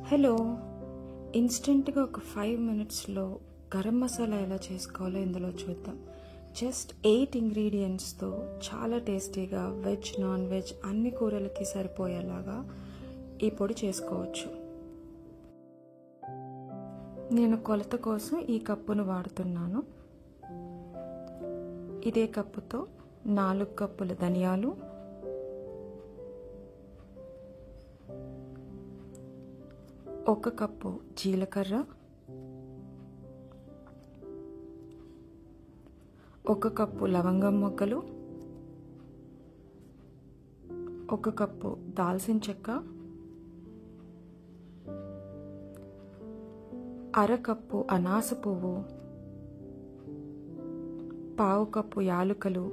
Hello, ఇన్స్టెంట్గా ఒక 5 మినిట్స్లో గరం మసాలా ఎలా చేసుకోవాలో ఇందులో చూద్దాం. జస్ట్ 8 ఇంగ్రీడియంట్స్తో చాలా టేస్టీగా వెజ్ నాన్ వెజ్ అన్ని కూరలకి సరిపోయేలాగా ఈ పొడి చేసుకోవచ్చు. నేను కొలత కోసం ఈ కప్పును వాడుతున్నాను. ఇదే కప్పుతో 4 కప్పుల ధనియాలు, 1 కప్పు జీలకర్ర, 1 కప్పు లవంగం మొగ్గలు, 1 కప్పు దాల్చిన చెక్క, 1/2 కప్పు అనాస పువ్వు, 1/2 కప్పు యాలుకలు.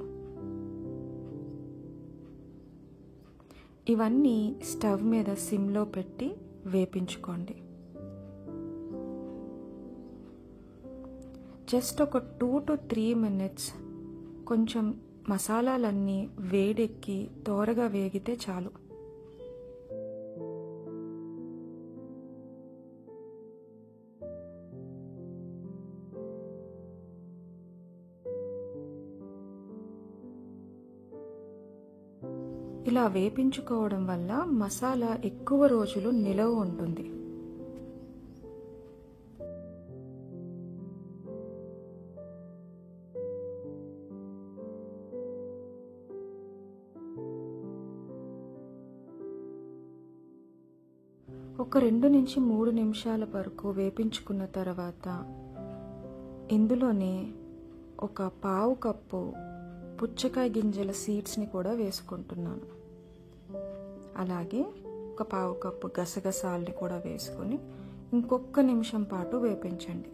ఇవన్నీ స్టవ్ మీద సిమ్లో పెట్టి వేపించుకోండి. జస్ట్ ఒక 2 to 3 మినిట్స్ కొంచెం మసాలాలన్నీ వేడెక్కి త్వరగా వేగితే చాలు. ఇలా వేపించుకోవడం వల్ల మసాలా ఎక్కువ రోజులు నిలవ ఉంటుంది. ఒక 2 నుంచి 3 నిమిషాల వరకు వేపించుకున్న తర్వాత ఇందులోనే ఒక 1/2 కప్పు పుచ్చకాయ గింజల సీడ్స్ని కూడా వేసుకుంటున్నాను. అలాగే ఒక 1/2 కప్పు గసగసాలని కూడా వేసుకొని ఇంకొక నిమిషం పాటు వేపించండి.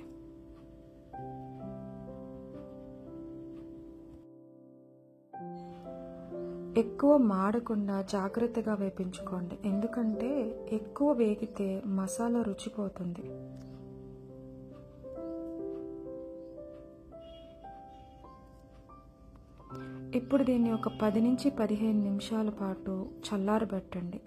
ఎక్కువ మాడకుండా జాగ్రత్తగా వేపించుకోండి, ఎందుకంటే ఎక్కువ వేగితే మసాలా రుచిపోతుంది. ఇప్పుడు దీన్ని ఒక 10 నుంచి 15 నిమిషాల పాటు చల్లారబెట్టండి.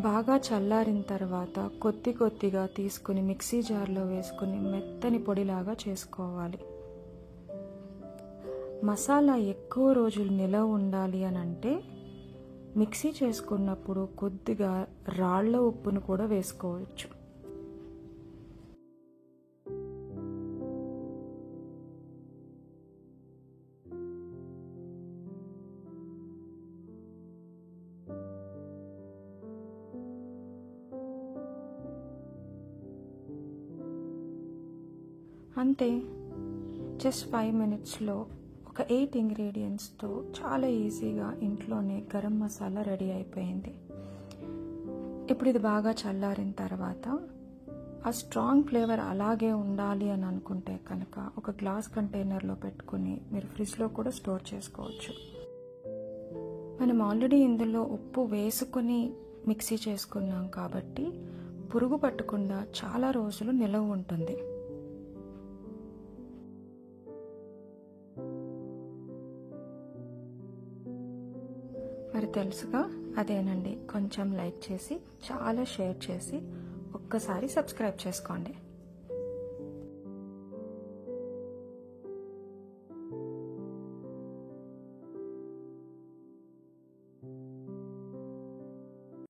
బాగా చల్లారిన తర్వాత కొద్దిగా తీసుకుని మిక్సీ జార్లో వేసుకుని మెత్తని పొడిలాగా చేసుకోవాలి. మసాలా ఎక్కువ రోజులు నిలవ ఉండాలి అని అంటే మిక్సీ చేసుకున్నప్పుడు కొద్దిగా రాళ్ల ఉప్పును కూడా వేసుకోవచ్చు. అంతే, జస్ట్ 5 మినిట్స్లో ఒక 8 ఇంగ్రీడియంట్స్తో చాలా ఈజీగా ఇంట్లోనే గరం మసాలా రెడీ అయిపోయింది. ఇప్పుడు ఇది బాగా చల్లారిన తర్వాత ఆ స్ట్రాంగ్ ఫ్లేవర్ అలాగే ఉండాలి అని అనుకుంటే కనుక ఒక గ్లాస్ కంటైనర్లో పెట్టుకుని మీరు ఫ్రిడ్జ్లో కూడా స్టోర్ చేసుకోవచ్చు. మనం ఆల్రెడీ ఇందులో ఉప్పు వేసుకుని మిక్సీ చేసుకున్నాం కాబట్టి పురుగు పట్టకుండా చాలా రోజులు నిలవ ఉంటుంది. మరి తెలుసుగా, అదేనండి. కొంచెం లైక్ చేసి చాలా షేర్ చేసి ఒక్కసారి సబ్స్క్రైబ్ చేసుకోండి.